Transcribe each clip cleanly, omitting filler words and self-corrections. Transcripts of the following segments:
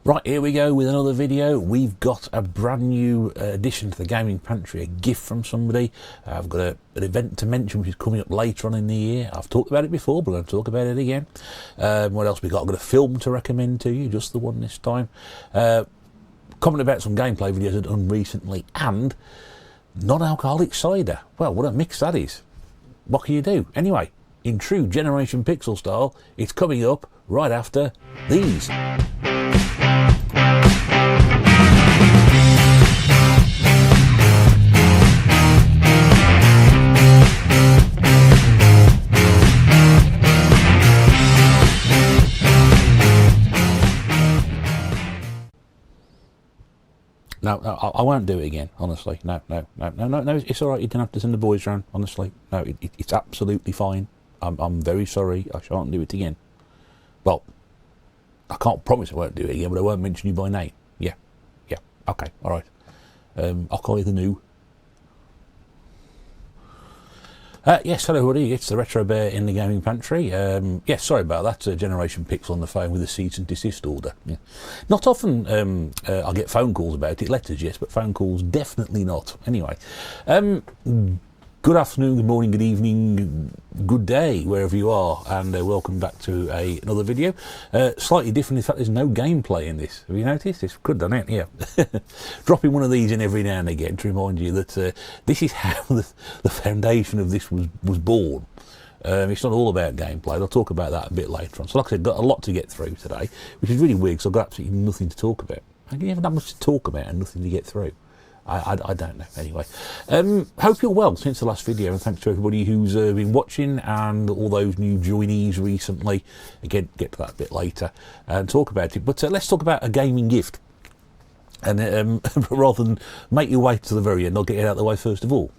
Right, here we go with another video. We've got a brand new addition to the gaming pantry, a gift from somebody. I've got an event to mention which is coming up later on in the year. I've talked about it before, but I'm going to talk about it again. What else we got? I've got a film to recommend to you, just the one this time. Comment about some gameplay videos I've done recently, and non-alcoholic cider. Well, what a mix that is. What can you do? Anyway, in true Generation Pixel style, it's coming up right after these. No, I won't do it again, honestly. No, it's all right. You don't have to send the boys round, honestly. No, it's absolutely fine. I'm very sorry. I shan't do it again. Well, I can't promise I won't do it again, but I won't mention you by name. Yeah, okay, all right. I'll call you the new. Yes, hello everybody, it's the Retro Bear in the Gaming Pantry. Yes, sorry about that, Generation Pixel on the phone with a cease and desist order. Yeah. Not often I get phone calls about it, letters yes, but phone calls definitely not. Anyway, good afternoon, good morning, good evening, good day, wherever you are, and welcome back to another video. Slightly different, in fact there's no gameplay in this. Have you noticed? It's good, done it? Yeah. Dropping one of these in every now and again to remind you that this is how the foundation of this was born. It's not all about gameplay. I'll talk about that a bit later on. So like I said, got a lot to get through today, which is really weird because I've got absolutely nothing to talk about. How can you have that much to talk about and nothing to get through? I don't know. Anyway, hope you're well since the last video, and thanks to everybody who's been watching and all those new joinees recently. Again, get to that a bit later and talk about it. But let's talk about a gaming gift. And rather than make your way to the very end, I'll get it out of the way first of all.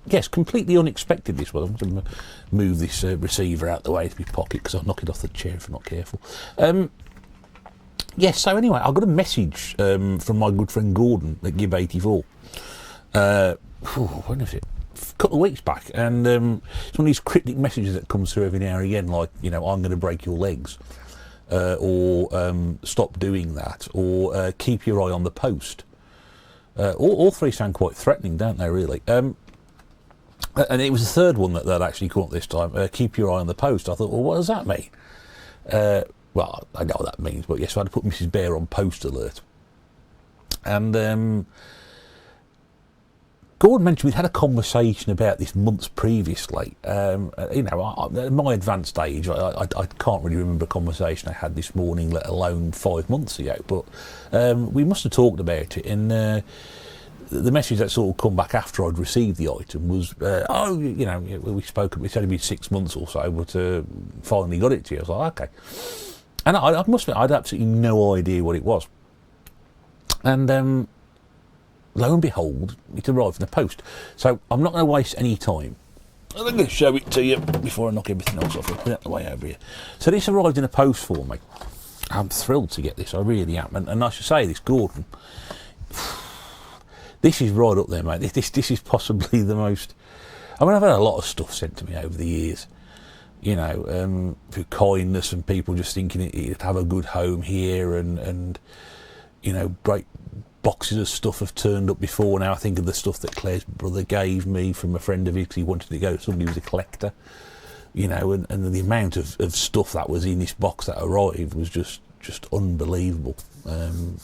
Yes, completely unexpected this one. I'm going to move this receiver out the way to my pocket because I'll knock it off the chair if I'm not careful. Yes, so anyway, I got a message from my good friend Gordon at Gib84. When was it? A couple of weeks back. And it's one of these cryptic messages that comes through every now and again, like, you know, I'm going to break your legs. Or stop doing that. Or keep your eye on the post. All three sound quite threatening, don't they, really? And it was the third one that actually caught this time. Keep your eye on the post. I thought, well, what does that mean? Well, I know what that means, but yes, I had to put Mrs. Bear on post alert. And Gordon mentioned we'd had a conversation about this months previously. You know, at my advanced age, I can't really remember a conversation I had this morning, let alone 5 months ago. But we must have talked about it, and the message that sort of come back after I'd received the item was, oh, you know, we spoke. It's only been 6 months or so, but finally got it to you. I was like, okay. And I must admit, I had absolutely no idea what it was. And lo and behold, it arrived in the post. So I'm not going to waste any time. I'm going to show it to you before I knock everything else off. I'll put it out the way over here. So this arrived in a post for me. I'm thrilled to get this, I really am. And I should say this, Gordon, this is right up there, mate. This is possibly the most... I mean, I've had a lot of stuff sent to me over the years. You know, through kindness and people just thinking it'd have a good home here, and you know, great boxes of stuff have turned up before. Now I think of the stuff that Claire's brother gave me from a friend of his because he wanted to go to somebody who was a collector. You know, and the amount of stuff that was in this box that arrived was just unbelievable. And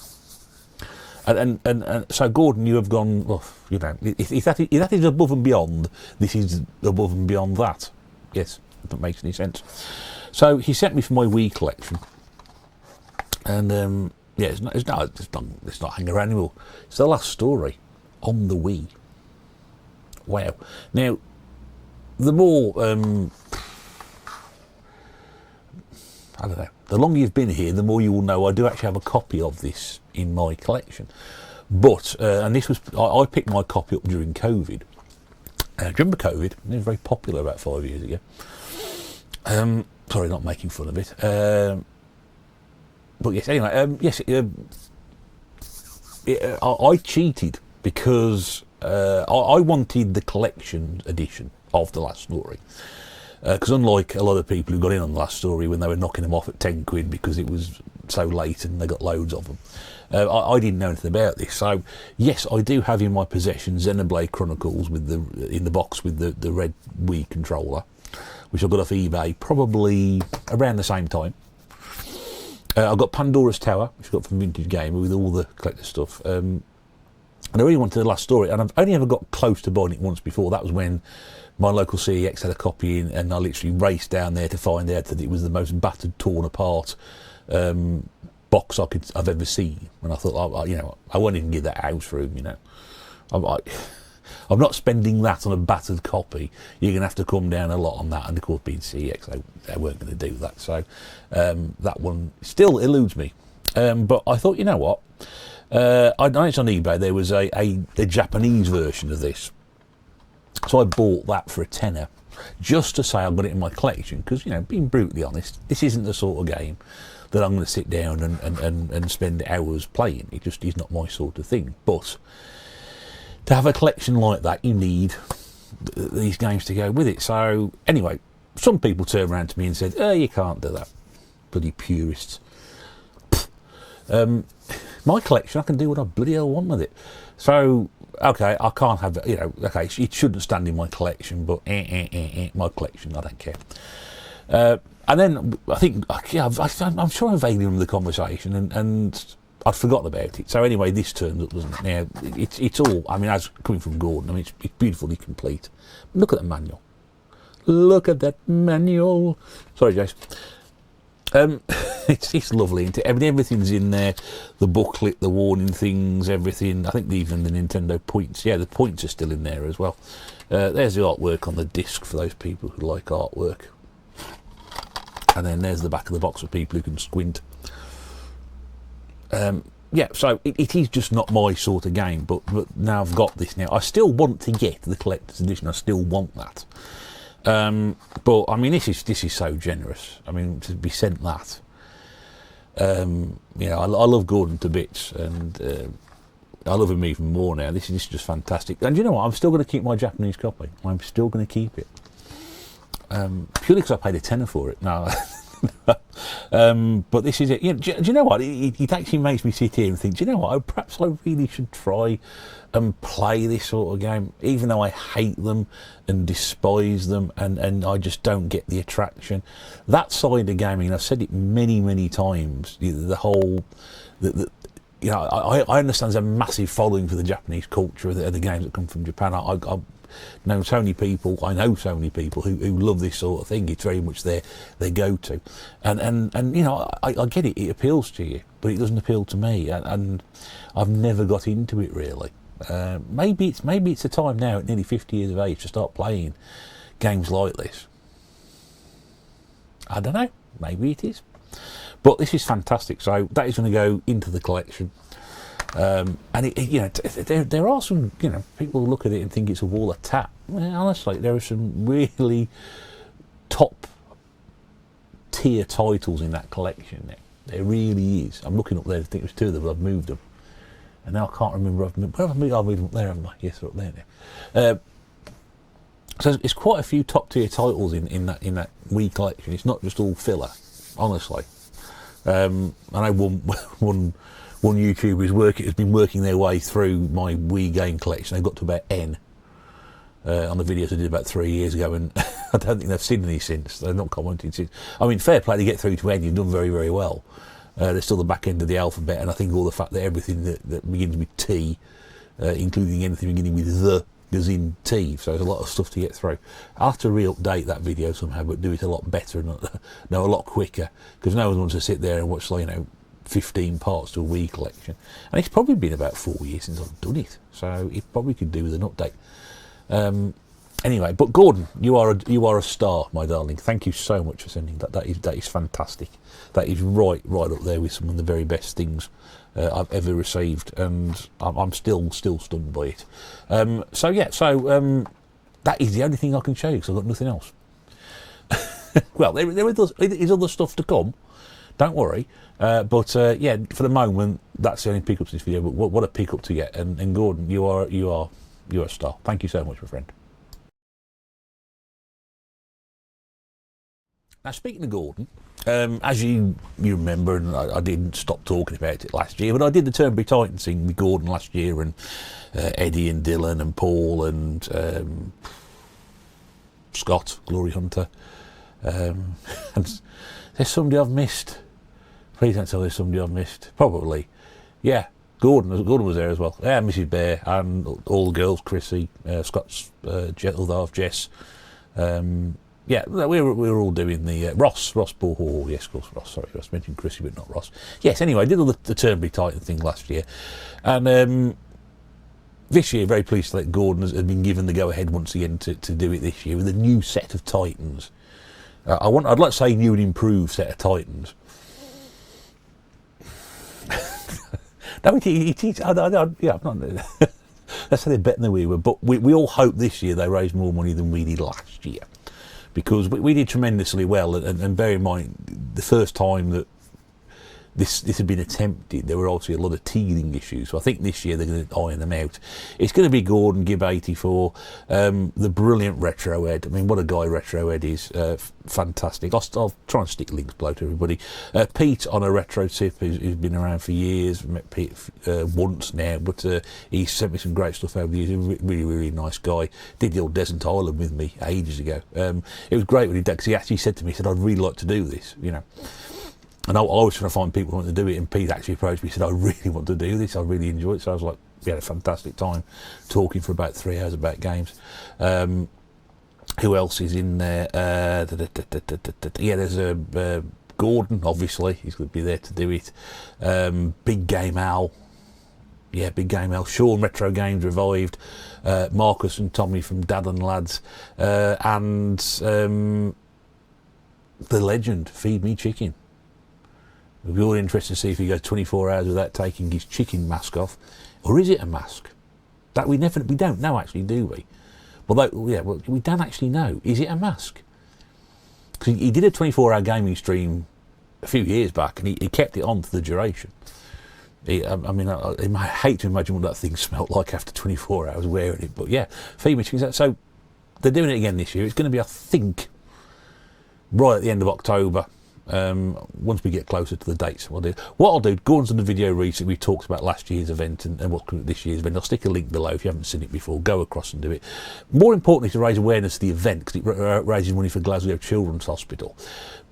so Gordon, you have gone, well, you know, if that is above and beyond, this is above and beyond that. Yes. If that makes any sense. So he sent me for my Wii collection, and yeah, it's not hang around anymore. It's the last story on the Wii. Wow. Now, the more I don't know, the longer you've been here, the more you will know I do actually have a copy of this in my collection. But and this was I picked my copy up during COVID. Do you remember COVID? It was very popular about 5 years ago. Sorry, not making fun of it. But yes, anyway, yes, I cheated because I wanted the collection edition of The Last Story. Because unlike a lot of people who got in on The Last Story when they were knocking them off at 10 quid because it was so late and they got loads of them. I didn't know anything about this, so yes, I do have in my possession Xenoblade Chronicles with in the box with the red Wii controller, which I got off eBay probably around the same time. I've got Pandora's Tower, which I got from Vintage Gamer with all the collector stuff. And I really wanted the last story, and I've only ever got close to buying it once before. That was when my local CEX had a copy in, and I literally raced down there to find out that it was the most battered, torn apart box I've ever seen. And I thought, you know, I won't even give that house room, you know. I'm not spending that on a battered copy. You're going to have to come down a lot on that. And of course, being CEX, they weren't going to do that. So that one still eludes me. But I thought, you know what? I noticed on eBay there was a Japanese version of this. So I bought that for a tenner, just to say I've got it in my collection. Because, you know, being brutally honest, this isn't the sort of game that I'm going to sit down and spend hours playing. It just is not my sort of thing. But to have a collection like that, you need these games to go with it. So anyway, some people turned around to me and said, "Oh, you can't do that, bloody purists." My collection, I can do what I bloody hell want with it. So okay, I can't have, you know, okay, it shouldn't stand in my collection, but my collection, I don't care. And then I think, yeah, I'm sure I vaguely remember the conversation, and I'd forgotten about it. So anyway, this turns up, doesn't it? Now, it's all, I mean, as coming from Gordon, I mean, it's beautifully complete. Look at the manual. Look at that manual. Sorry, Jace. It's lovely, isn't it? I mean, everything's in there. The booklet, the warning things, everything. I think even the Nintendo points. Yeah, the points are still in there as well. There's the artwork on the disc for those people who like artwork. And then there's the back of the box for people who can squint. Yeah, so it is just not my sort of game, but now I've got this now. I still want to get the collector's edition. I still want that. But I mean, this is so generous. I mean, to be sent that. You know, I love Gordon to bits, and I love him even more now. This is just fantastic. And you know what? I'm still going to keep my Japanese copy. I'm still going to keep it. Purely because I paid a tenner for it. No. But this is it. You know, do you know what? It actually makes me sit here and think, do you know what? Perhaps I really should try and play this sort of game, even though I hate them and despise them, and I just don't get the attraction. That side of gaming, I've said it many, many times, the whole... you know, I understand there's a massive following for the Japanese culture of the games that come from Japan. I know so many people who love this sort of thing. It's very much their go-to, and you know, I get it. It appeals to you, but it doesn't appeal to me, and I've never got into it really. Maybe it's a time now at nearly 50 years of age to start playing games like this. I don't know. Maybe it is, but this is fantastic. So that is going to go into the collection. And you know, there are some, you know, people look at it and think it's a wall of tap. Well, honestly, there are some really top tier titles in that collection now. There really is. I'm looking up there. I think there's two of them, but I've moved them, and now I can't remember. Where have I moved? I've moved them up there, haven't I? Yes, they're up there now. So it's quite a few top tier titles in that Wii collection. It's not just all filler, honestly. I know one YouTuber has been working their way through my Wii game collection. They've got to about N on the videos I did about 3 years ago, and I don't think they've seen any since. They've not commented since. I mean, fair play to get through to N. You've done very, very well. They're still the back end of the alphabet, and I think all the fact that everything that begins with T, including anything beginning with the, is in T. So there's a lot of stuff to get through. I'll have to re-update that video somehow, but do it a lot better and a lot quicker, because no one wants to sit there and watch, you know, 15 parts to a Wii collection, and it's probably been about 4 years since I've done it, so it probably could do with an update. Anyway, but Gordon, you are a star, my darling. Thank you so much for sending that. That is fantastic. That is right up there with some of the very best things I've ever received, and I'm still stunned by it. So that is the only thing I can show you, because I've got nothing else. Well, there is other stuff to come. Don't worry, but yeah, for the moment, that's the only pickups in this video. But what a pickup to get! And Gordon, you are a star. Thank you so much, my friend. Now, speaking of Gordon, as you remember, and I didn't stop talking about it last year, but I did the Turnberry Titans thing with Gordon last year, and Eddie and Dylan and Paul and Scott, Glory Hunter. And there's somebody I've missed. Please don't tell me there's somebody I've missed. Probably. Yeah, Gordon was there as well. Yeah, Mrs. Bear and all the girls, Chrissy, Scott's other half, Jess. Yeah, we were all doing the Ross Paul. Yes, of course, Ross. Sorry, I mentioned Chrissy, but not Ross. Yes, anyway, I did all the Turnberry Titan thing last year, and this year, very pleased that Gordon has been given the go-ahead once again to do it this year with a new set of Titans. I'd like to say new and improved set of Titans. No, yeah, I'm not. That's how they're better than we were. But we all hope this year they raise more money than we did last year, because we did tremendously well. And bear in mind, the first time that this had been attempted, there were obviously a lot of teething issues. So I think this year they're going to iron them out. It's going to be Gordon, Gib 84, the brilliant Retro Ed. I mean, what a guy Retro Ed is. Fantastic. I'll try and stick links below to everybody. Pete on a retro tip, who's been around for years. Met Pete once now, but he sent me some great stuff over the years. He's a really, really nice guy. Did the old Desert Island with me ages ago. It was great when he did, because he actually said to me, he said, I'd really like to do this, you know. And I was trying to find people who want to do it, and Pete actually approached me and said, I really want to do this, I really enjoy it. So I was like, we had a fantastic time talking for about 3 hours about games. Who else is in there? Yeah, there's Gordon, obviously, he's going to be there to do it. Big Game Al. Yeah, Big Game Al. Sean, Retro Games Revived. Marcus and Tommy from Dad and Lads. And the legend, Feed Me Chicken. It'll be all interesting to see if he goes 24 hours without taking his chicken mask off, or is it a mask? That we don't know actually, do we? Well, we don't actually know. Is it a mask? Because he did a 24-hour gaming stream a few years back, and he kept it on for the duration. I hate to imagine what that thing smelt like after 24 hours wearing it, but yeah, Feed Me Chicken. So they're doing it again this year. It's going to be, I think, right at the end of October. Once we get closer to the dates, what I'll do, Gordon's done a video recently, we talked about last year's event and what's coming this year's event. I'll stick a link below if you haven't seen it before. Go across and do it. More importantly, to raise awareness of the event, because it raises money for Glasgow Children's Hospital.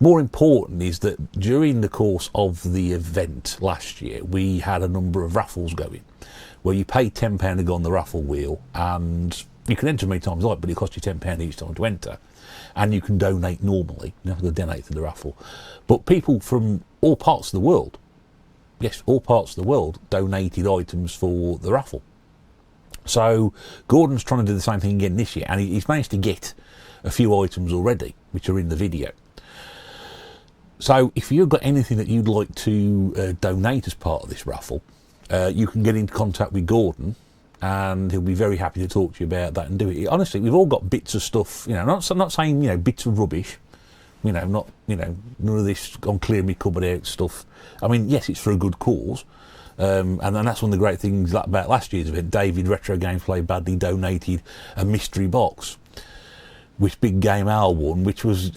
More important is that during the course of the event last year, we had a number of raffles going, where you pay £10 to go on the raffle wheel, and you can enter many times like, but it costs you £10 each time to enter. And you can donate normally. You have to donate to the raffle. But people from all parts of the world, yes, all parts of the world, donated items for the raffle. So Gordon's trying to do the same thing again this year, and he's managed to get a few items already, which are in the video. So if you've got anything that you'd like to donate as part of this raffle, you can get in contact with Gordon, and he'll be very happy to talk to you about that and do it. Honestly, we've all got bits of stuff, you know, not saying, you know, bits of rubbish, you know, not, you know, none of this I'm clearing me cupboard out stuff. I mean, yes, it's for a good cause, and that's one of the great things about last year's event. David, Retro Games Play Badly, donated a mystery box, which Big Game Al won, which was...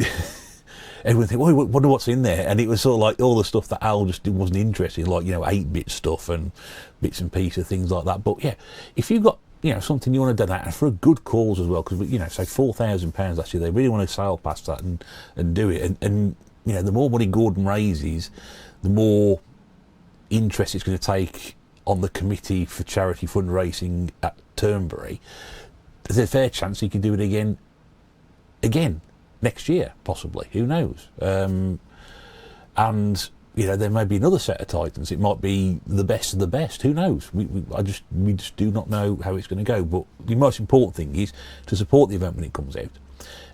Everyone think, oh, wonder what's in there, and it was sort of like all the stuff that Al just wasn't interested in, like, you know, 8-bit stuff and bits and pieces, things like that. But yeah, if you've got, you know, something you want to donate, and for a good cause as well, because, you know, say £4,000 last year, they really want to sail past that and do it. And you know, the more money Gordon raises, the more interest it's going to take on the committee for charity fundraising at Turnberry. There's a fair chance he can do it again. Next year, possibly. Who knows? And, you know, there may be another set of Titans. It might be the best of the best. Who knows? We just do not know how it's going to go. But the most important thing is to support the event when it comes out.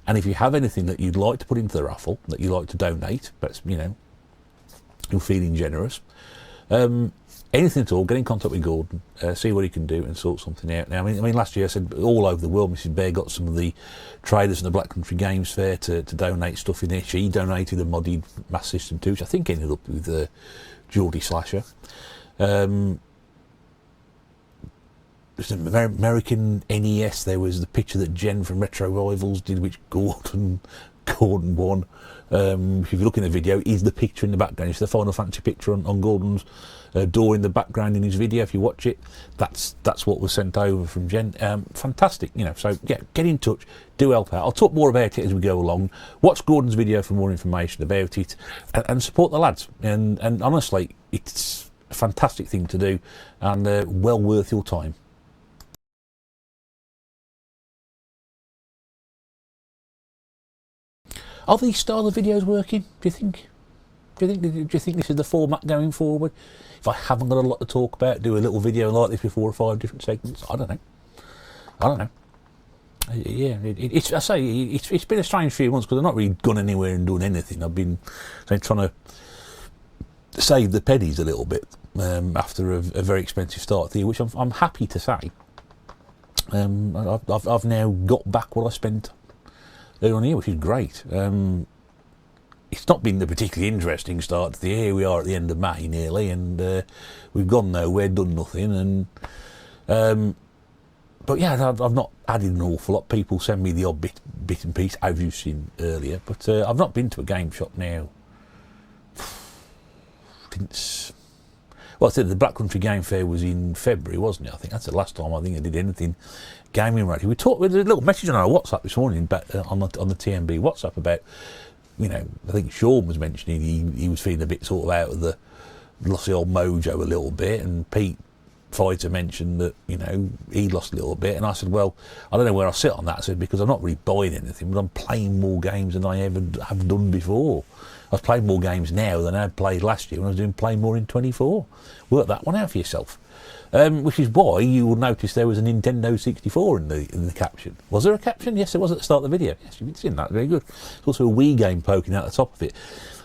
And if you have anything that you'd like to put into the raffle, that you'd like to donate, but, you know, you're feeling generous, anything at all, get in contact with Gordon, see what he can do and sort something out. Now, I mean, last year I said all over the world, Mrs. Bear got some of the traders in the Black Country Games Fair to donate stuff in there. She donated a modded mass system too, which I think ended up with Geordie Slasher. There's an American NES. There was the picture that Jen from Retro Rivals did, which Gordon Gordon won. If you look in the video, is the picture in the background. It's the Final Fantasy picture on Gordon's door in the background in his video. If you watch it, that's what was sent over from Jen. Fantastic, you know. So yeah, get in touch, do help out. I'll talk more about it as we go along. Watch Gordon's video for more information about it, and support the lads. And honestly, it's a fantastic thing to do, and well worth your time. Are these style of videos working, do you think? Do you think this is the format going forward? If I haven't got a lot to talk about, do a little video like this with 4 or 5 different segments? I don't know. Yeah, it's been a strange few months because I've not really gone anywhere and done anything. I've been trying to save the pennies a little bit after a very expensive start to the year, which I'm happy to say. I've now got back what I spent earlier on here, which is great. It's not been a particularly interesting start to the year. Here we are at the end of May nearly, and we've gone nowhere, done nothing, and but yeah, I've not added an awful lot. People send me the odd bit and piece, as you've seen earlier, but I've not been to a game shop now since, well, I said the Black Country Game Fair was in February, wasn't it? I think that's the last time I think I did anything gaming related. We talked with a little message on our WhatsApp this morning, on the TMB WhatsApp about, you know, I think Sean was mentioning he was feeling a bit sort of out of lost the old mojo a little bit, and Pete Fighter mentioned that, you know, he lost a little bit, and I said, well, I don't know where I sit on that. I said, because I'm not really buying anything, but I'm playing more games than I ever have done before. I've played more games now than I had played last year when I was playing more in 24. Work that one out for yourself. Which is why you will notice there was a Nintendo 64 in the caption. Was there a caption? Yes, there was at the start of the video. Yes, you've seen that. Very good. There's also a Wii game poking out the top of it.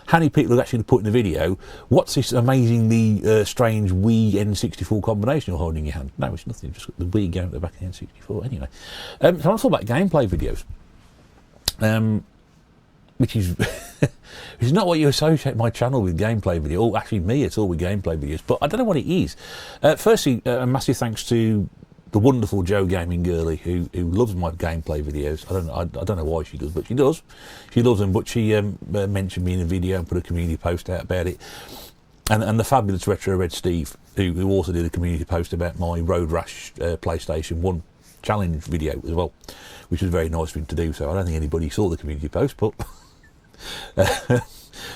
How many people have actually put in the video, what's this amazingly strange Wii N64 combination you're holding in your hand? No, it's nothing. Just got the Wii game at the back of the N64. Anyway, so I'm talking about gameplay videos. Which is which is not what you associate my channel with, gameplay video. Oh, actually, me, it's all with gameplay videos. But I don't know what it is. Firstly, a massive thanks to the wonderful Joe Gaming Girlie, who loves my gameplay videos. I don't know why she does, but she does. She loves them. But she mentioned me in a video and put a community post out about it. And the fabulous Retro Red Steve, who also did a community post about my Road Rash PlayStation 1 challenge video as well, which was very nice of him to do. So I don't think anybody saw the community post, but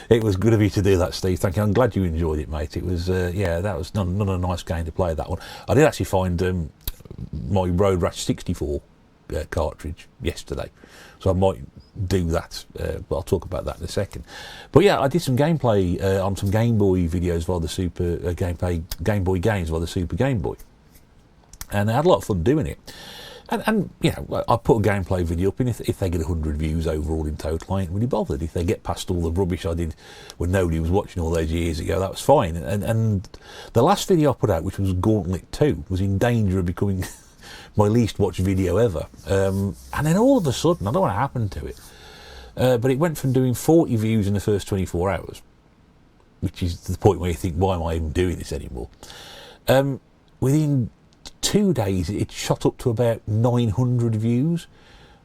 it was good of you to do that, Steve. Thank you. I'm glad you enjoyed it, mate. It was yeah, that was not a nice game to play, that one. I did actually find my Road Rash 64 cartridge yesterday, so I might do that, but I'll talk about that in a second. But yeah, I did some gameplay on some Game Boy videos via the Super Game Boy games via the Super Game Boy, and I had a lot of fun doing it. And you know, I put a gameplay video up, and if they get 100 views overall in total, I ain't really bothered. If they get past all the rubbish I did when nobody was watching all those years ago, that was fine. And the last video I put out, which was Gauntlet 2, was in danger of becoming my least watched video ever. And then all of a sudden, I don't know what happened to it, but it went from doing 40 views in the first 24 hours, which is the point where you think, why am I even doing this anymore? Within 2 days, it shot up to about 900 views,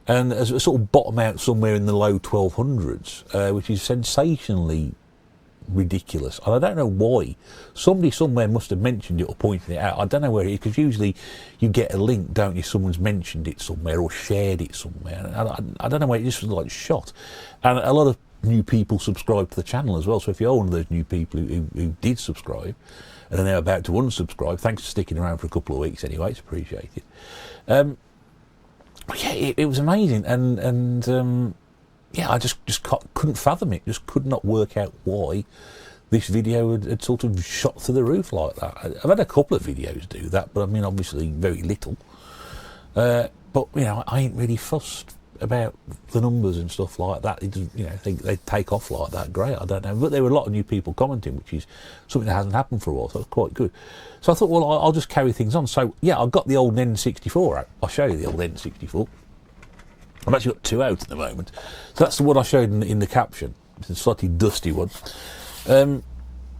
and as a sort of bottom out somewhere in the low 1200s, which is sensationally ridiculous. And I don't know why. Somebody somewhere must have mentioned it or pointed it out. I don't know where it is, because usually you get a link, don't you? Someone's mentioned it somewhere or shared it somewhere. I don't know where it just was like shot. And a lot of new people subscribe to the channel as well. So if you're one of those new people who did subscribe and are now about to unsubscribe, thanks for sticking around for a couple of weeks anyway, it's appreciated. Yeah, it was amazing, and yeah, I just couldn't fathom it, just could not work out why this video had sort of shot through the roof like that. I've had a couple of videos do that, but I mean, obviously very little. But, you know, I ain't really fussed about the numbers and stuff like that. It just, you know, they take off like that, great, I don't know. But there were a lot of new people commenting, which is something that hasn't happened for a while, so it's quite good. So I thought, well, I'll just carry things on. So, yeah, I've got the old N64 out. I'll show you the old N64. I've actually got 2 out at the moment. So that's the one I showed in the caption. It's a slightly dusty one. I don't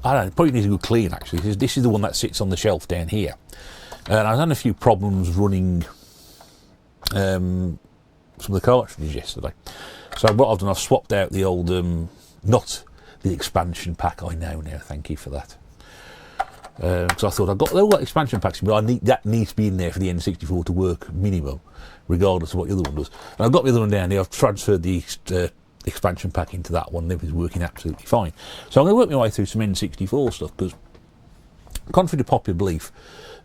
know, it probably needs a good clean, actually. This is the one that sits on the shelf down here. And I had a few problems running some of the cartridges yesterday. So what I've done, I've swapped out the old, not the expansion pack. I know now. Thank you for that. Because I thought they've got expansion packs, but that needs to be in there for the N64 to work minimum, regardless of what the other one does. And I've got the other one down here. I've transferred the expansion pack into that one. It was working absolutely fine. So I'm going to work my way through some N64 stuff, because contrary to popular belief,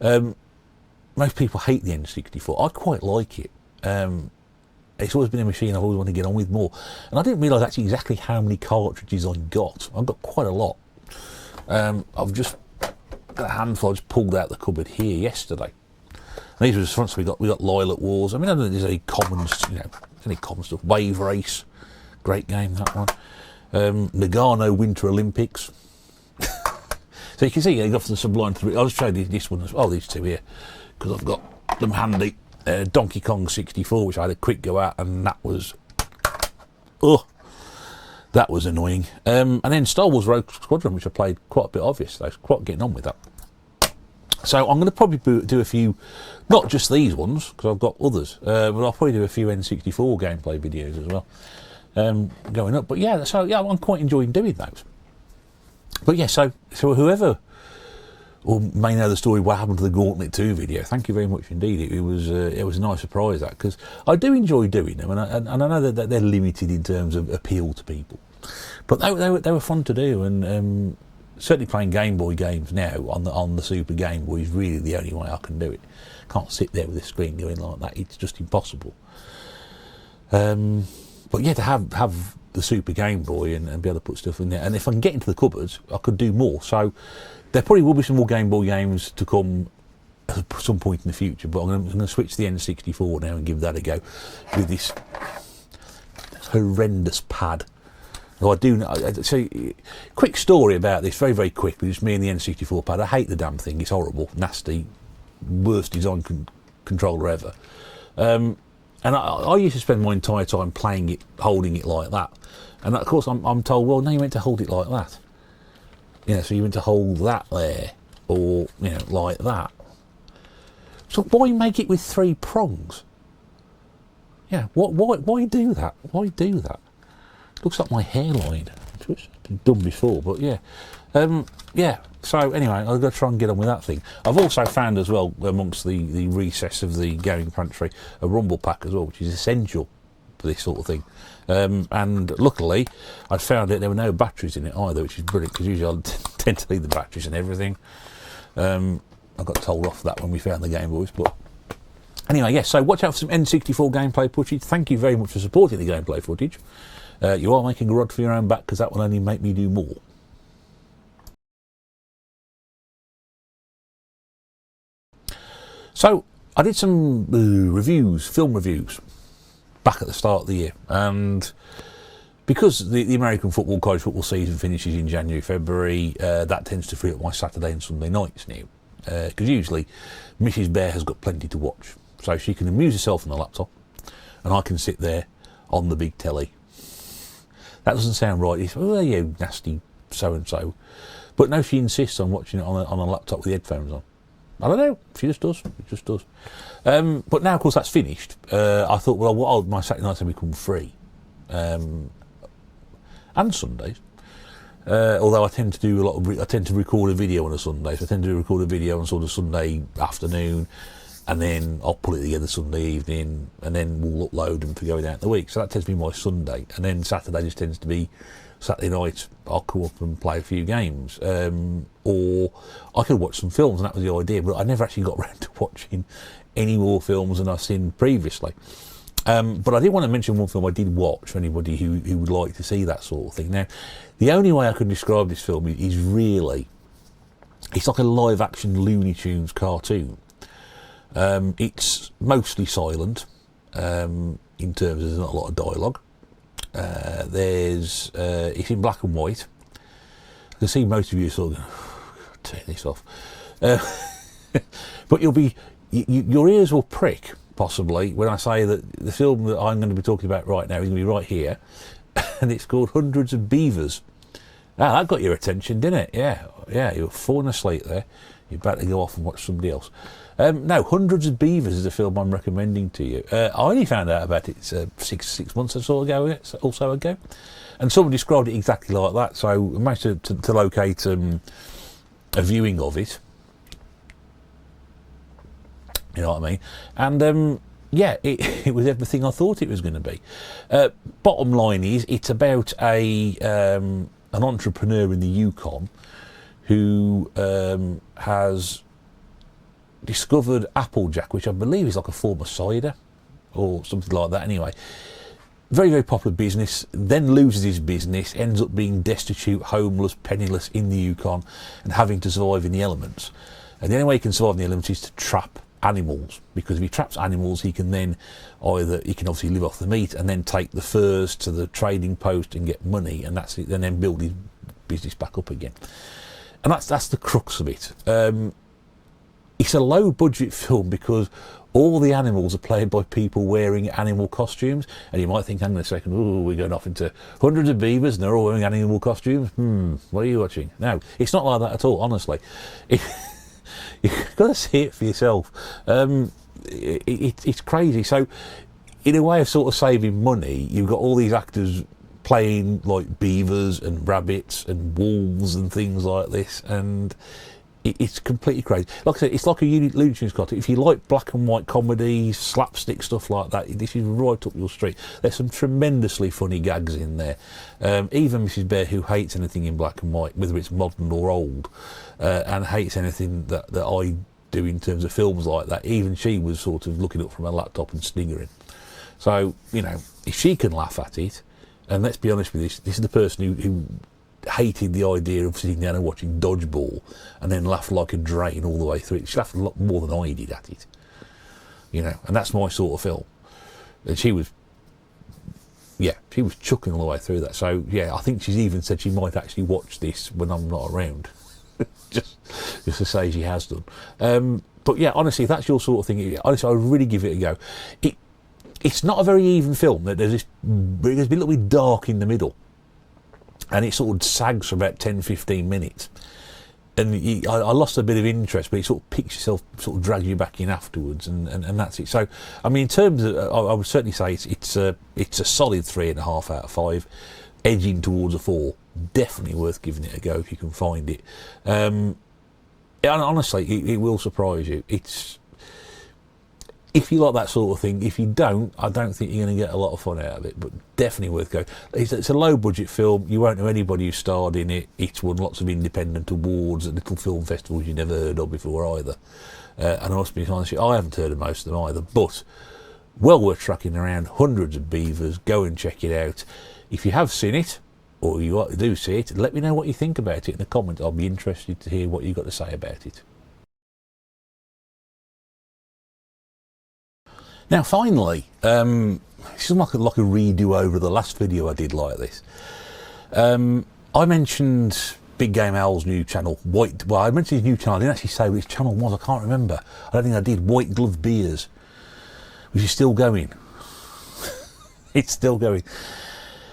most people hate the N64. I quite like it. It's always been a machine I've always wanted to get on with more. And I didn't realise actually exactly how many cartridges I got. I've got quite a lot. I've just got a handful I just pulled out the cupboard here yesterday. And these were just fronts. We got Lilac Wars. I mean, I don't know if there's any common, any common stuff. Wave Race, great game, that one. Nagano Winter Olympics. So you can see, you got the Sublime 3. I'll just show you this one. Oh, these two here, because I've got them handy. Donkey Kong 64, which I had a quick go at, and that was, that was annoying. And then Star Wars Rogue Squadron, which I played quite a bit of yesterday. I was quite getting on with that. So I'm going to probably do a few, not just these ones, because I've got others, but I'll probably do a few N64 gameplay videos as well, going up. But yeah, so yeah, I'm quite enjoying doing those. But yeah, so whoever or may know the story what happened to the Gauntlet 2 video, thank you very much indeed. It was a nice surprise, that, because I do enjoy doing them, and I know that they're limited in terms of appeal to people, but they were fun to do, and certainly playing Game Boy games now on the Super Game Boy is really the only way I can do it. Can't sit there with the screen going like that, it's just impossible. But yeah, to have the Super Game Boy and be able to put stuff in there, and if I can get into the cupboards, I could do more. So there probably will be some more Game Boy games to come at some point in the future, but I'm going to switch to the N64 now and give that a go with this horrendous pad. Though I do know, so quick story about this, very, very quick, just me and the N64 pad. I hate the damn thing, it's horrible, nasty, worst design controller ever. And I used to spend my entire time playing it, holding it like that. And of course I'm told, well, no, you meant to hold it like that. So you meant to hold that there, or, like that. So why make it with 3 prongs? Yeah, why do that? Why do that? Looks like my hairline, which has been done before, but yeah. Yeah, so anyway, I've got to try and get on with that thing. I've also found as well, amongst the recess of the gaming pantry, a rumble pack as well, which is essential for this sort of thing. And luckily, I'd found there were no batteries in it either, which is brilliant, because usually I tend to leave the batteries and everything. I got told off that when we found the Game Boys, but anyway, yes, so watch out for some N64 gameplay footage. Thank you very much for supporting the gameplay footage. You are making a rod for your own back, because that will only make me do more. So I did some reviews, film reviews, back at the start of the year, and because the American college football season finishes in January, February, that tends to free up my Saturday and Sunday nights now, because usually Mrs. Bear has got plenty to watch, so she can amuse herself on the laptop, and I can sit there on the big telly. That doesn't sound right. It's, oh, you nasty so-and-so. But no, she insists on watching it on a laptop with the headphones on. I don't know. She just does. It just does. But now, of course, that's finished. I thought, well, my Saturday nights have become free. And Sundays. Although I tend to do I tend to record a video on a Sunday. So I tend to record a video on sort of Sunday afternoon, and then I'll put it together Sunday evening, and then we'll upload them for going out in the week. So that tends to be my Sunday, and then Saturday just tends to be Saturday night. I'll come up and play a few games, or I could watch some films, and that was the idea. But I never actually got around to watching any more films than I've seen previously. But I did want to mention one film I did watch for anybody who would like to see that sort of thing. Now, the only way I can describe this film is really, it's like a live-action Looney Tunes cartoon. It's mostly silent, in terms of there's not a lot of dialogue. It's in black and white. I can see most of you sort of going, turn this off. But your ears will prick, possibly, when I say that the film that I'm going to be talking about right now is going to be right here, and it's called Hundreds of Beavers. Ah, that got your attention, didn't it? Yeah. Yeah, you were falling asleep there. You're about to go off and watch somebody else. No, Hundreds of Beavers is a film I'm recommending to you. I only found out about it six months or so ago, and someone described it exactly like that. So I managed to locate a viewing of it. You know what I mean? And yeah, it was everything I thought it was going to be. Bottom line is, it's about an entrepreneur in the Yukon who has discovered Applejack, which I believe is like a form of cider or something like that. Anyway, very, very popular business, then loses his business, ends up being destitute, homeless, penniless in the Yukon and having to survive in the elements. And the only way he can survive in the elements is to trap animals, because if he traps animals, he can then he can obviously live off the meat and then take the furs to the trading post and get money, and that's it, and then build his business back up again. And that's the crux of it. It's a low budget film because all the animals are played by people wearing animal costumes, and you might think, hang on a second, ooh, we're going off into Hundreds of Beavers and they're all wearing animal costumes. What are you watching? No, it's not like that at all, honestly. You've got to see it for yourself. It's crazy. So, in a way of sort of saving money, you've got all these actors playing like beavers and rabbits and wolves and things like this, and it's completely crazy. Like I said, it's like a Looney Tunes cartoon. If you like black and white comedy, slapstick stuff like that, this is right up your street. There's some tremendously funny gags in there. Even Mrs. Bear, who hates anything in black and white, whether it's modern or old, and hates anything that I do in terms of films like that, even she was sort of looking up from her laptop and sniggering. So, you know, if she can laugh at it, and let's be honest with this is the person who hated the idea of sitting down and watching Dodgeball and then laughed like a drain all the way through it. She laughed a lot more than I did at it, you know, and that's my sort of film. And she was chucking all the way through that. So yeah, I think she's even said she might actually watch this when I'm not around, just to say she has done. But yeah, honestly, if that's your sort of thing, honestly, I would really give it a go. It's not a very even film. There's a little bit dark in the middle, and it sort of sags for about 10-15 minutes. And I lost a bit of interest, but it sort of picks yourself, sort of drags you back in afterwards, and that's it. So, I mean, in terms of, I would certainly say it's a solid 3.5 out of 5, edging towards a 4. Definitely worth giving it a go if you can find it. And honestly, it will surprise you. If you like that sort of thing. If you don't, I don't think you're going to get a lot of fun out of it, but definitely worth going. It's a low budget film. You won't know anybody who starred in it. It's won lots of independent awards at little film festivals you never heard of before either. And I must be honest, I haven't heard of most of them either, but well worth tracking around. Hundreds of Beavers. Go and check it out. If you have seen it, or you do see it, let me know what you think about it in the comments. I'll be interested to hear what you've got to say about it. Now, finally, this is like a redo over the last video I did like this. I mentioned Big Game Al's new channel, I mentioned his new channel. I didn't actually say what his channel was. I can't remember. I don't think I did. White Glove Beers, which is still going. It's still going.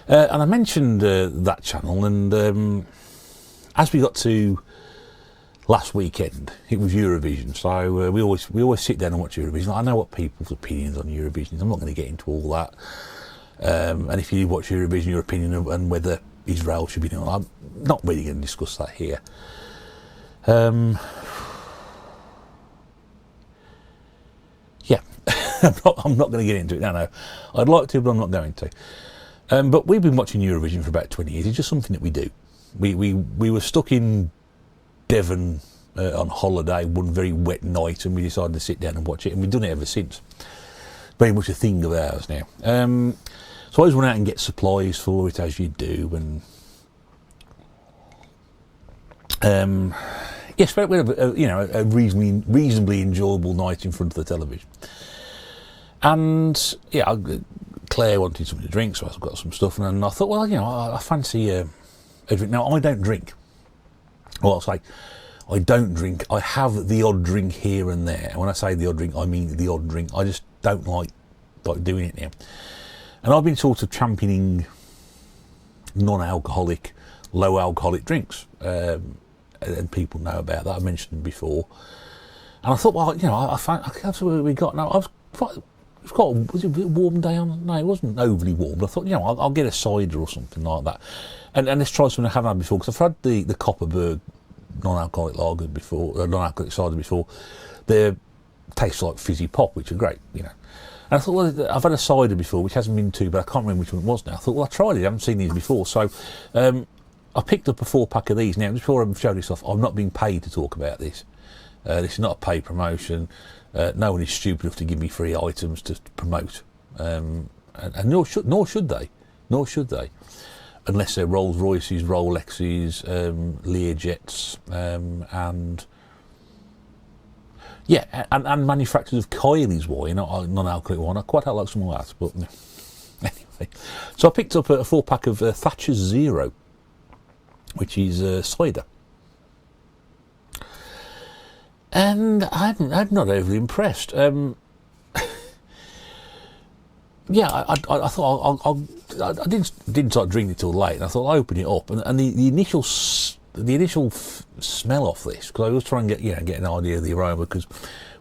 And I mentioned that channel, and as we got to last weekend, it was Eurovision, so we always sit down and watch Eurovision. I know what people's opinions on Eurovision is. I'm not going to get into all that. And if you watch Eurovision, your opinion and whether Israel should be doing, I'm not really going to discuss that here. Yeah, I'm not going to get into it. No, I'd like to, but I'm not going to. But we've been watching Eurovision for about 20 years. It's just something that we do. We were stuck in Devon on holiday one very wet night, and we decided to sit down and watch it, and we've done it ever since. Very much a thing of ours now. So I always run out and get supplies for it, as you do, and yes, we had a reasonably enjoyable night in front of the television. And yeah, Claire wanted something to drink, so I've got some stuff, and I thought, well, I fancy a drink. Now, I don't drink. Well, I'll say I don't drink. I have the odd drink here and there. And when I say the odd drink, I mean the odd drink. I just don't like doing it now. And I've been sort of championing non-alcoholic, low-alcoholic drinks. and people know about that. I mentioned them before, and I thought, well, you know, I found that's what we got now. Was it a warm day on? No, it wasn't overly warm. But I thought, you know, I'll get a cider or something like that, and let's try something I haven't had before, because I've had the Copperberg non-alcoholic lager before, non-alcoholic cider before. They taste like fizzy pop, which are great, you know. And I thought, well, I've had a cider before, which hasn't been too, but I can't remember which one it was now. I thought, well, I tried it. I haven't seen these before, so I picked up a 4-pack of these. Now, just before I show this off, I'm not being paid to talk about this. This is not a paid promotion. No one is stupid enough to give me free items to promote, and nor should they, unless they're Rolls Royces, Rolexes, Learjets, and yeah, and manufacturers of Kylie's wine, non-alcoholic wine. I quite like some of that, but anyway. So I picked up a 4-pack of Thatcher's Zero, which is cider. And I'm not overly impressed. Yeah, I thought I didn't start drinking it till late, and I thought I'll open it up, and the initial smell off this, because I was trying to get an idea of the aroma, because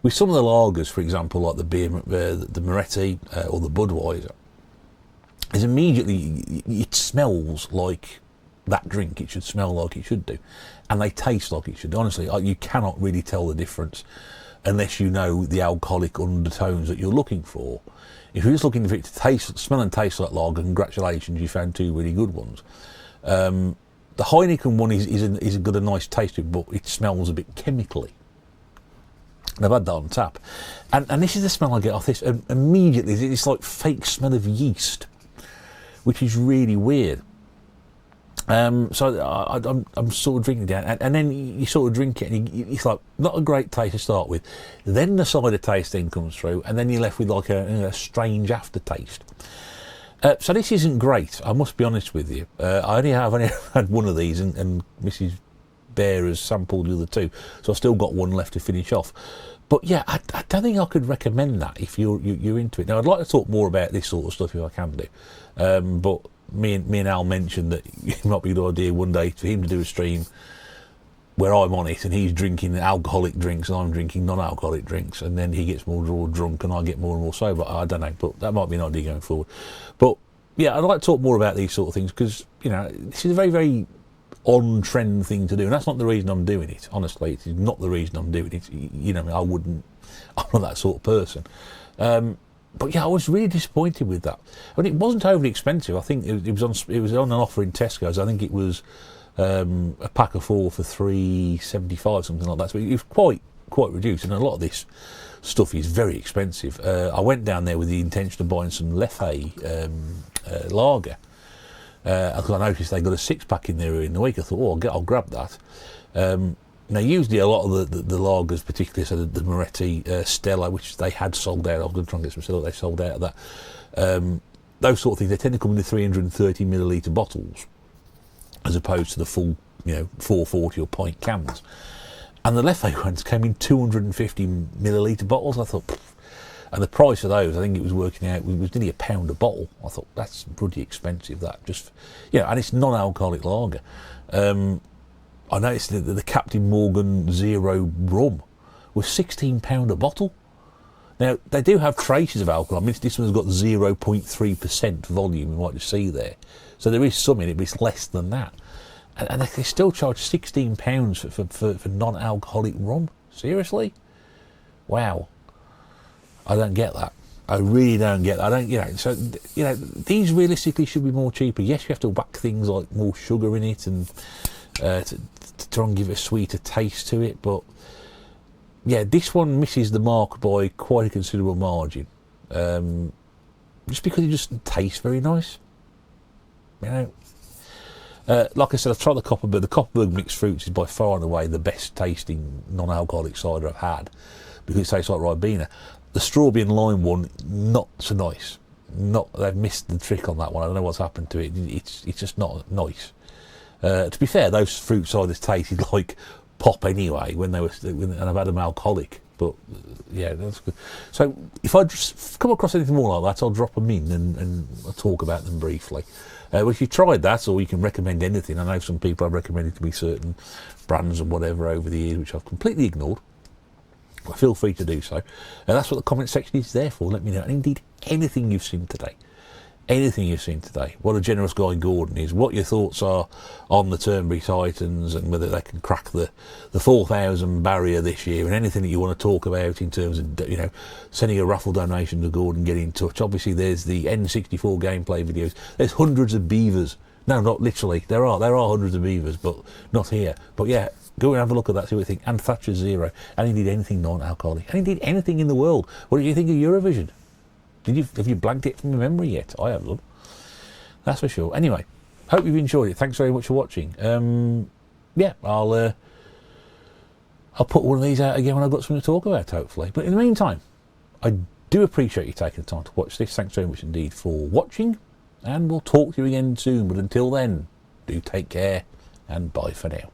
with some of the lagers, for example, like the Moretti or the Budweiser, is immediately it smells like that drink. It should smell like it should do, and they taste like it should. Honestly, you cannot really tell the difference unless you know the alcoholic undertones that you're looking for. If you're just looking for it to smell and taste like lager, congratulations, you found 2 really good ones. The Heineken one is got a nice taste to it, but it smells a bit chemically. And I've had that on tap, and this is the smell I get off this immediately. It's like fake smell of yeast, which is really weird. So I'm sort of drinking it, and then you sort of drink it, and it's like not a great taste to start with. Then the cider taste then comes through, and then you're left with like a strange aftertaste. So this isn't great, I must be honest with you. I've only had one of these, and Mrs. Bear has sampled the other 2, so I've still got one left to finish off. But yeah, I don't think I could recommend that if you're into it. Now, I'd like to talk more about this sort of stuff if I can do, but me and Al mentioned that it might be a good idea one day for him to do a stream where I'm on it and he's drinking alcoholic drinks and I'm drinking non-alcoholic drinks, and then he gets more and more drunk and I get more and more sober. I don't know, but that might be an idea going forward. But yeah, I'd like to talk more about these sort of things, because, you know, this is a very, very on-trend thing to do, and that's not the reason I'm doing it. Honestly, it is not the reason I'm doing it. You know, I'm not that sort of person. But yeah, I was really disappointed with that. I mean, it wasn't overly expensive. I think it was on an offer in Tesco's. I think it was a pack of 4 for $3.75, something like that. So it was quite reduced, and a lot of this stuff is very expensive. I went down there with the intention of buying some Leffe lager, because I noticed they got a 6-pack in there in the week. I thought, I'll grab that. Now, usually a lot of the lagers, particularly so the Moretti Stella, which they had sold out. I was going to try and get some Stella, they sold out of that. Those sort of things, they tend to come in the 330 millilitre bottles, as opposed to the full, 440 or pint cans. And the Leffe ones came in 250 millilitre bottles. I thought, pfft. And the price of those, I think it was working out, it was nearly £1 a bottle. I thought, that's pretty expensive, that. Just, and it's non-alcoholic lager. I noticed that the Captain Morgan Zero rum was £16 a bottle. Now, they do have traces of alcohol. I mean, this one's got 0.3% volume, you might just see there. So there is some in it, but it's less than that. And they still charge £16 for non-alcoholic rum? Seriously? Wow. I don't get that. I really don't get that. So these realistically should be more cheaper. Yes, you have to whack things like more sugar in it and to try and give it a sweeter taste to it, but yeah, this one misses the mark by quite a considerable margin, just because it just tastes very nice. Like I said, I've tried the Copperberg. The Copperberg mixed fruits is by far and away the best tasting non-alcoholic cider I've had, because it tastes like Ribena. The strawberry and lime one, not so nice. They've missed the trick on that one. I don't know what's happened to it. It's just not nice. To be fair, those fruit ciders tasted like pop anyway and I've had them alcoholic. But yeah, that's good. So if I just come across anything more like that, I'll drop them in and I'll talk about them briefly. Well, if you've tried that, or you can recommend anything, I know some people have recommended to me certain brands and whatever over the years, which I've completely ignored. But feel free to do so. And that's what the comment section is there for. Let me know. And indeed, anything you've seen today. Anything you've seen today. What a generous guy Gordon is. What your thoughts are on the Turnberry Titans and whether they can crack the 4,000 barrier this year, and anything that you want to talk about in terms of, you know, sending a raffle donation to Gordon, get in touch. Obviously, there's the N64 gameplay videos. There's hundreds of beavers. No, not literally. There are hundreds of beavers, but not here. But yeah, go and have a look at that, see what you think. And Thatcher Zero. And indeed anything non-alcoholic. And indeed anything in the world. What did you think of Eurovision? Have you blanked it from your memory yet? I haven't. That's for sure. Anyway, hope you've enjoyed it. Thanks very much for watching. Yeah, I'll put one of these out again when I've got something to talk about, hopefully. But in the meantime, I do appreciate you taking the time to watch this. Thanks very much indeed for watching, and we'll talk to you again soon. But until then, do take care, and bye for now.